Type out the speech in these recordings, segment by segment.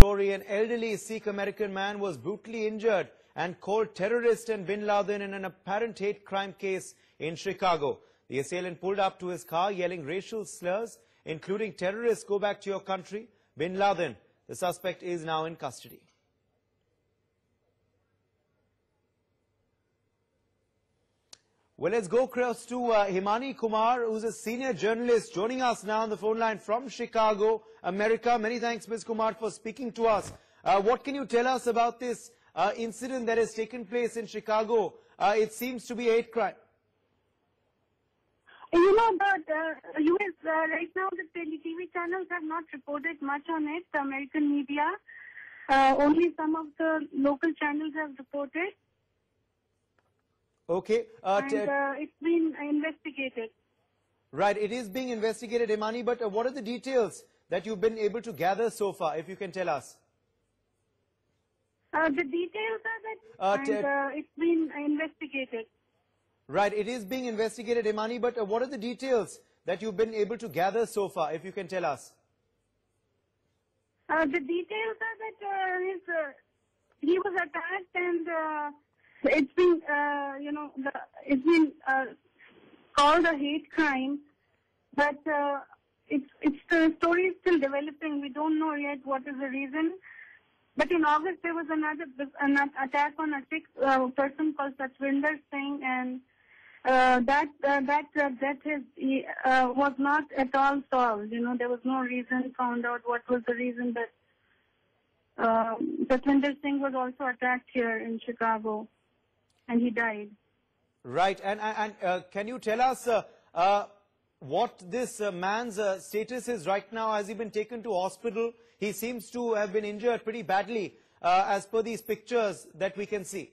story. An elderly Sikh American man was brutally injured and called terrorist and bin Laden in an apparent hate crime case in Chicago. The assailant pulled up to his car yelling racial slurs, including terrorists, go back to your country, bin Laden. The suspect is now in custody. Well, let's go across to Himani Kumar, who's a senior journalist, joining us now on the phone line from Chicago, America. Many thanks, Ms. Kumar, for speaking to us. What can you tell us about this incident that has taken place in Chicago? It seems to be a hate crime. You know, the U.S. Right now, the TV channels have not reported much on it, the American media. Only some of the local channels have reported. Okay. And it's been investigated. Right, it is being investigated, Himani, but what are the details that you've been able to gather so far, if you can tell us? The details are that it's been investigated. Right, it is being investigated, Himani, but what are the details that you've been able to gather so far, if you can tell us? The details are that he was attacked and it's been, it's been called a hate crime, but the story is still developing. We don't know yet what is the reason. But in August there was an attack on a Sikh person called Satwinder Singh, and that was not at all solved. You know, there was no reason found out what was the reason that Satwinder Singh was also attacked here in Chicago, and he died. Right, and can you tell us what this man's status is right now? Has he been taken to hospital? He seems to have been injured pretty badly, as per these pictures that we can see.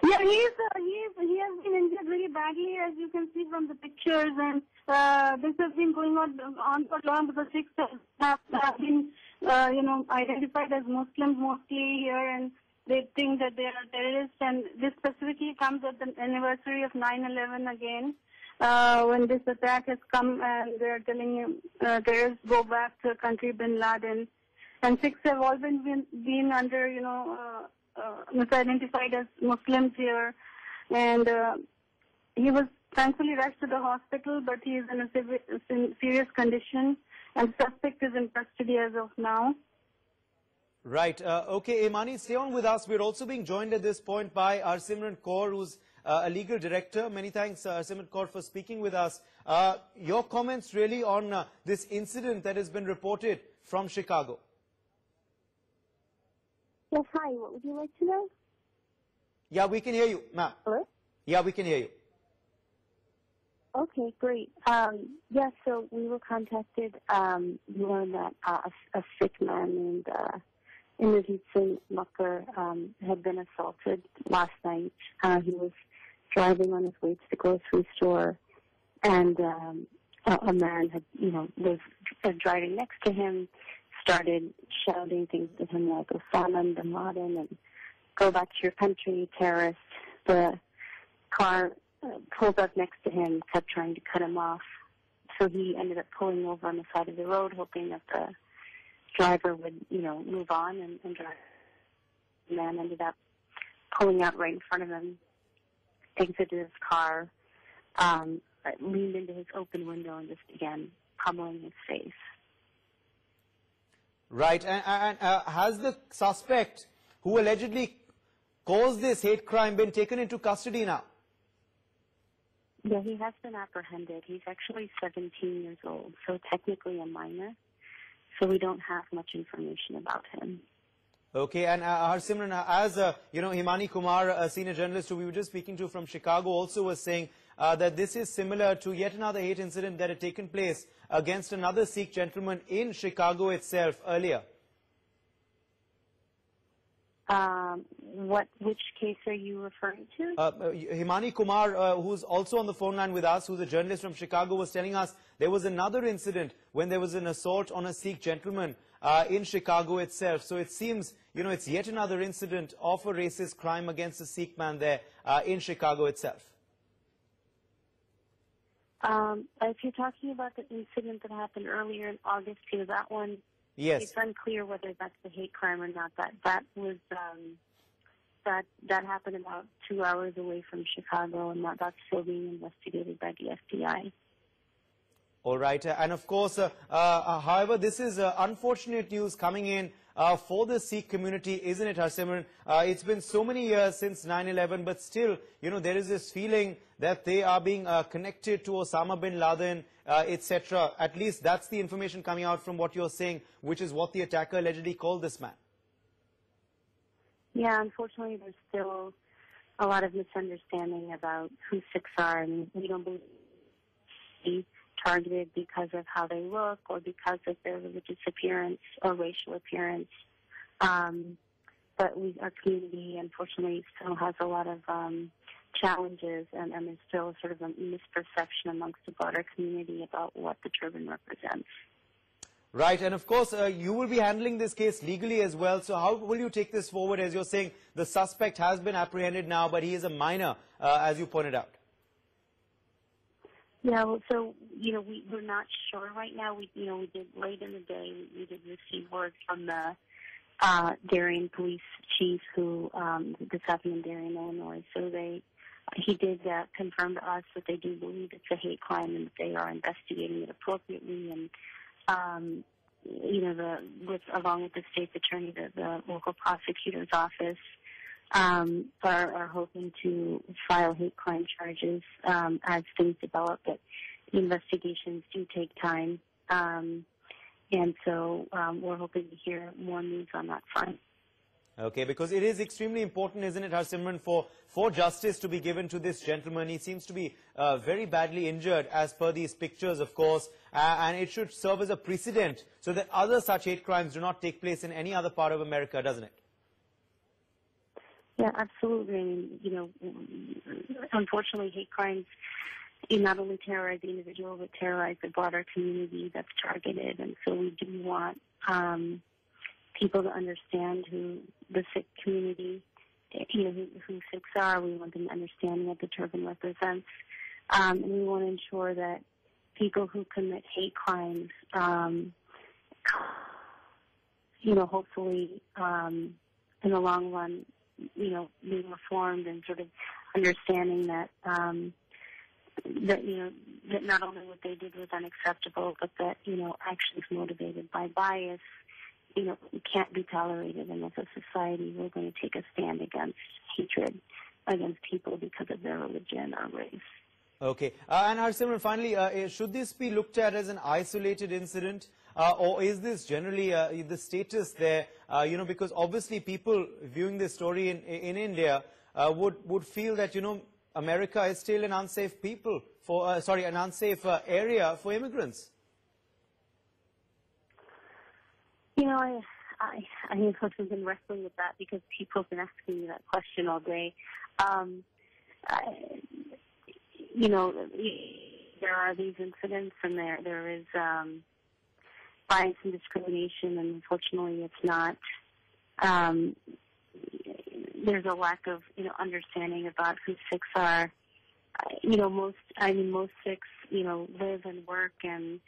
Yeah, he has been injured very badly, as you can see from the pictures, and this has been going on for long because Sikhs have been, identified as Muslims mostly here, and they think that they are terrorists, and this specifically comes at the anniversary of 9/11 again, when this attack has come, and they are telling him terrorists go back to country bin Laden, and Sikhs have always been under, misidentified as Muslims here, and he was thankfully rushed to the hospital, but he is in a serious condition, and suspect is in custody as of now. Right. Okay, Imani, stay on with us. We're also being joined at this point by Harsimran Kaur, who's a legal director. Many thanks, Harsimran Kaur, for speaking with us. Your comments really on this incident that has been reported from Chicago. Yes, hi. What would you like to know? Yeah, we can hear you, ma'am. Hello? Yeah, we can hear you. Okay, great. Yes, so we were contacted. We learned that a Sikh man named Indrajit Singh Mucker had been assaulted last night. He was driving on his way to the grocery store, and a man had, was driving next to him, started shouting things to him like Osama bin Laden and go back to your country, terrorist. The car pulled up next to him, kept trying to cut him off. So he ended up pulling over on the side of the road, hoping that the driver would, move on and drive. The man ended up pulling out right in front of him, exited his car, leaned into his open window and just began pummeling his face. Right, and has the suspect who allegedly caused this hate crime been taken into custody now? Yeah, he has been apprehended. He's actually 17 years old, so technically a minor. So we don't have much information about him. Okay, and Harsimran, as Himani Kumar, a senior journalist who we were just speaking to from Chicago, also was saying that this is similar to yet another hate incident that had taken place against another Sikh gentleman in Chicago itself earlier. Which case are you referring to? Himani Kumar, who's also on the phone line with us, who's a journalist from Chicago, was telling us there was another incident when there was an assault on a Sikh gentleman in Chicago itself. So it seems, it's yet another incident of a racist crime against a Sikh man there in Chicago itself. If you're talking about the incident that happened earlier in August, that one Yes. It's unclear whether that's a hate crime or not. That happened about 2 hours away from Chicago, and that's still being investigated by the FBI. All right. And of course, however, this is unfortunate news coming in for the Sikh community, isn't it, Harsimran? It's been so many years since 9/11, but still, you know, there is this feeling that they are being connected to Osama bin Laden, etc. At least that's the information coming out from what you're saying, which is what the attacker allegedly called this man. Yeah, unfortunately, there's still a lot of misunderstanding about who Sikhs are, and we don't believe targeted because of how they look or because of their religious appearance or racial appearance. But our community, unfortunately, still has a lot of challenges, and there's still sort of a misperception amongst the broader community about what the turban represents. Right, and of course, you will be handling this case legally as well. So how will you take this forward? As you're saying, the suspect has been apprehended now, but he is a minor, as you pointed out. Yeah, well, so, you know, we're not sure right now. We did late in the day, we did receive word from the Darien police chief who, this happened in Darien, Illinois. So he did confirm to us that they do believe it's a hate crime and that they are investigating it appropriately. And, you know, along with the state's attorney, the local prosecutor's office, are hoping to file hate crime charges as things develop, but the investigations do take time. And so we're hoping to hear more news on that front. Okay, because it is extremely important, isn't it, Harsimran, for justice to be given to this gentleman. He seems to be very badly injured, as per these pictures, of course, and it should serve as a precedent so that other such hate crimes do not take place in any other part of America, doesn't it? Yeah, absolutely. I mean, you know, unfortunately, hate crimes not only terrorize the individual, but terrorize the broader community that's targeted. And so we do want people to understand who the Sikh community, you know, who Sikhs are. We want them to understand what the turban represents. And we want to ensure that people who commit hate crimes, you know, hopefully in the long run, you know, being reformed and sort of understanding that you know, that not only what they did was unacceptable, but that, you know, actions motivated by bias, you know, can't be tolerated. And as a society, we're going to take a stand against hatred against people because of their religion or race. Okay. And Harsimran, finally, should this be looked at as an isolated incident? Or is this generally the status there, you know, because obviously people viewing this story in India would feel that, you know, America is still an unsafe an unsafe area for immigrants. You know, I have been wrestling with that because people have been asking me that question all day. You know, there are these incidents, and there is bias and discrimination, and unfortunately it's not, there's a lack of, you know, understanding about who Sikhs are. You know, most Sikhs, you know, live and work and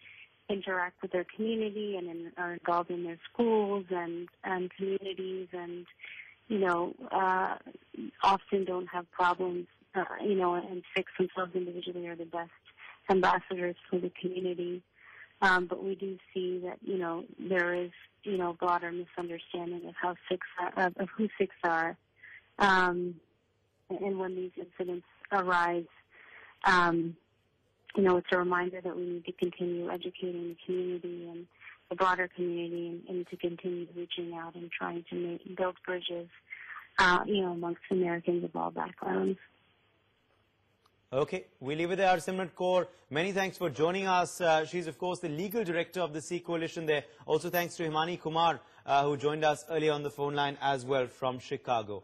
interact with their community and are involved in their schools and communities, and, you know, often don't have problems, you know, and Sikhs themselves individually are the best ambassadors for the community. But we do see that, you know, there is, you know, broader misunderstanding of how Sikhs are, of who Sikhs are. And when these incidents arise, you know, it's a reminder that we need to continue educating the community and the broader community, and to continue reaching out and trying to build bridges, you know, amongst Americans of all backgrounds. Okay, we leave it there. Harsimran Kaur, many thanks for joining us. She's, of course, the legal director of the Sikh Coalition there. Also thanks to Himani Kumar, who joined us earlier on the phone line as well from Chicago.